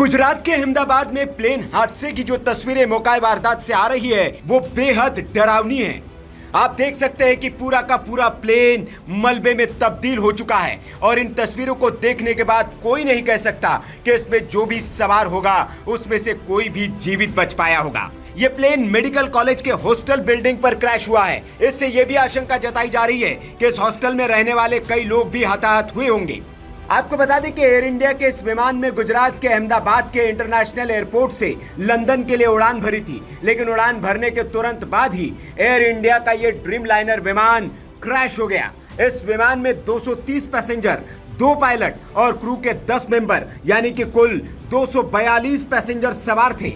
गुजरात के अहमदाबाद में प्लेन हादसे की जो तस्वीरें मौका वारदात से आ रही है वो बेहद डरावनी है। आप देख सकते हैं कि पूरा का पूरा प्लेन मलबे में तब्दील हो चुका है और इन तस्वीरों को देखने के बाद कोई नहीं कह सकता कि इसमें जो भी सवार होगा उसमें से कोई भी जीवित बच पाया होगा। ये प्लेन मेडिकल कॉलेज के हॉस्टल बिल्डिंग पर क्रैश हुआ है। इससे यह भी आशंका जताई जा रही है कि इस हॉस्टल में रहने वाले कई लोग भी हताहत हुए होंगे। आपको बता दें कि एयर इंडिया के इस विमान में गुजरात के अहमदाबाद के इंटरनेशनल एयरपोर्ट से लंदन के लिए उड़ान भरी थी, लेकिन उड़ान भरने के तुरंत बाद ही एयर इंडिया का ये ड्रीम लाइनर विमान क्रैश हो गया। इस विमान में 230 पैसेंजर, 2 पायलट और क्रू के 10 मेंबर यानी कि कुल 242 पैसेंजर सवार थे।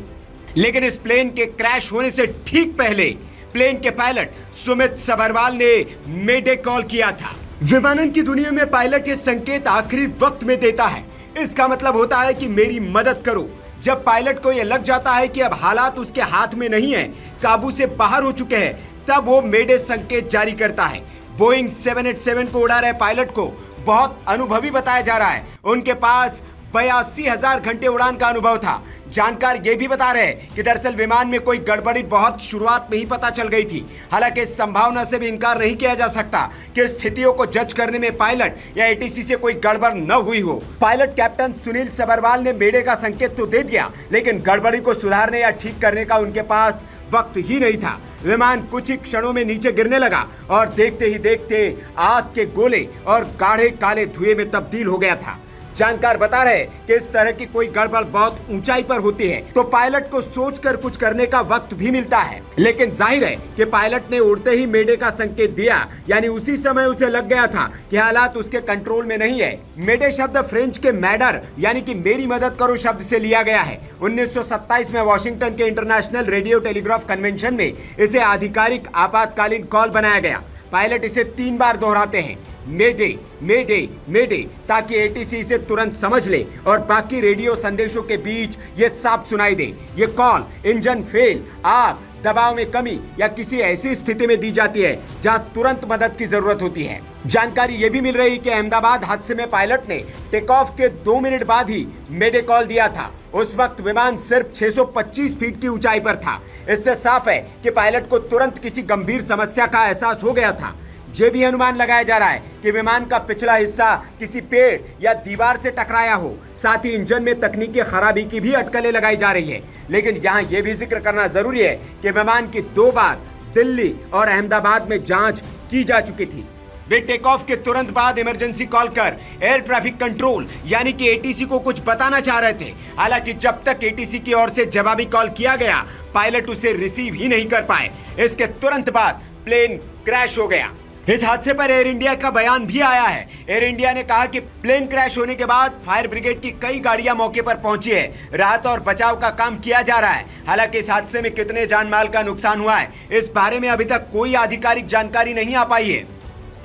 लेकिन इस प्लेन के क्रैश होने से ठीक पहले प्लेन के पायलट सुमित सबरवाल ने मेडे कॉल किया था। विमानन की दुनिया में पायलट ये संकेत आखिरी वक्त में देता है। इसका मतलब होता है कि मेरी मदद करो। जब पायलट को यह लग जाता है कि अब हालात उसके हाथ में नहीं है, काबू से बाहर हो चुके हैं, तब वो मेडे संकेत जारी करता है। बोइंग 787 को उड़ा रहे पायलट को बहुत अनुभवी बताया जा रहा है। उनके पास 82,000 घंटे उड़ान का अनुभव था। जानकार ये भी बता रहे हैं कि दरअसल विमान में कोई गड़बड़ी बहुत शुरुआत में ही पता चल गई थी। हालांकि इस संभावना से भी इनकार नहीं किया जा सकता कि स्थितियों को जज करने में पायलट या एटीसी से कोई गड़बड़ न हुई हो। पायलट कैप्टन सुनील सबरवाल ने मेडे का संकेत तो दे दिया, लेकिन गड़बड़ी को सुधारने या ठीक करने का उनके पास वक्त ही नहीं था। विमान कुछ ही क्षणों में नीचे गिरने लगा और देखते ही देखते आग के गोले और गाढ़े काले धुएं में तब्दील हो गया था। जानकार बता रहे कि इस तरह की कोई गड़बड़ बहुत ऊंचाई पर होती है तो पायलट को सोचकर कुछ करने का वक्त भी मिलता है, लेकिन जाहिर है कि पायलट ने उड़ते ही मेडे का संकेत दिया, यानी उसी समय उसे लग गया था कि हालात उसके कंट्रोल में नहीं है। मेडे शब्द फ्रेंच के मैडर यानी कि मेरी मदद करो शब्द से लिया गया है। 1927 में वॉशिंगटन के इंटरनेशनल रेडियो टेलीग्राफ कन्वेंशन में इसे आधिकारिक आपातकालीन कॉल बनाया गया। पायलट इसे 3 बार दोहराते हैं, मेडे मेडे मेडे, ताकि एटीसी इसे तुरंत समझ ले और बाकी रेडियो संदेशों के बीच ये साफ सुनाई दे। ये कॉल इंजन फेल, आग, दबाव में कमी या किसी ऐसी स्थिति में दी जाती है जहां तुरंत मदद की जरूरत होती है। जानकारी ये भी मिल रही कि अहमदाबाद हादसे में पायलट ने टेक ऑफ के 2 मिनट बाद ही मेडे कॉल दिया था। उस वक्त विमान सिर्फ 625 फीट की ऊंचाई पर था। इससे साफ है कि पायलट को तुरंत किसी गंभीर समस्या का एहसास हो गया था। ये भी अनुमान लगाया जा रहा है कि विमान का पिछला हिस्सा किसी पेड़ या दीवार से टकराया हो। साथ ही इंजन में तकनीकी खराबी की भी अटकलें लगाई जा रही है। लेकिन यहाँ यह भी जिक्र करना जरूरी है कि विमान की 2 बार दिल्ली और अहमदाबाद में जांच की जा चुकी थी। वे टेक ऑफ के तुरंत बाद इमरजेंसी कॉल कर एयर ट्रैफिक कंट्रोल यानी कि एटीसी को कुछ बताना चाह रहे थे। हालांकि जब तक एटीसी की ओर से जवाबी कॉल किया गया, पायलट उसे रिसीव ही नहीं कर पाए। इसके तुरंत बाद प्लेन क्रैश हो गया। इस हादसे पर एयर इंडिया का बयान भी आया है। एयर इंडिया ने कहा कि प्लेन क्रैश होने के बाद फायर ब्रिगेड की कई गाड़ियां मौके पर पहुंची है। राहत और बचाव का काम किया जा रहा है। हालांकि इस हादसे में कितने जान माल का नुकसान हुआ है, इस बारे में अभी तक कोई आधिकारिक जानकारी नहीं आ पाई है।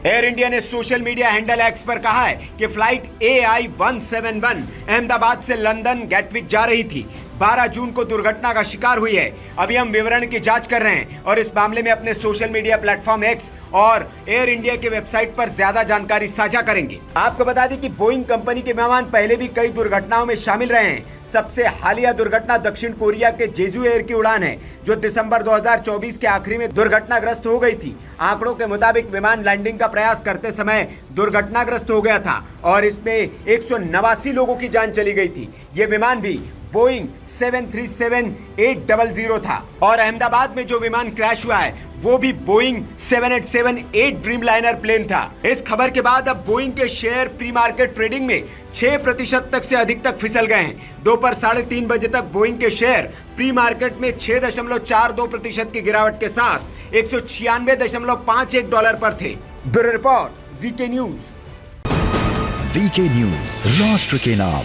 एयर इंडिया ने सोशल मीडिया हैंडल एक्स पर कहा है कि फ्लाइट AI-171 अहमदाबाद से लंदन गैटविक जा रही थी। 12 जून को दुर्घटना का शिकार हुई है। अभी हम विवरण की जांच कर रहे हैं और इस मामले में अपने सोशल मीडिया प्लेटफॉर्म एक्स और एयर इंडिया के वेबसाइट पर ज्यादा जानकारी साझा करेंगे। आपको बता दें कि बोइंग कंपनी के विमान पहले भी कई दुर्घटनाओं में शामिल रहे हैं। सबसे हालिया दुर्घटना दक्षिण कोरिया के जेजू एयर की उड़ान है, जो दिसंबर 2024 के आखिरी में दुर्घटनाग्रस्त हो गई थी। आंकड़ों के मुताबिक विमान लैंडिंग का प्रयास करते समय दुर्घटनाग्रस्त हो गया था और इसमें 189 लोगों की जान चली गई थी। ये विमान भी बोइंग 737-800 था और अहमदाबाद में जो विमान क्रैश हुआ है वो भी बोइंग 787-8 ड्रीम लाइनर प्लेन था। इस खबर के बाद अब बोइंग के शेयर प्री मार्केट ट्रेडिंग में 6% तक से अधिक तक फिसल गए हैं। दोपहर 3:30 बजे तक बोइंग के शेयर प्री मार्केट में 6.42% की गिरावट के साथ $196.51 पर थे। Bureau report, VK news. VK news, राष्ट्र के नाम।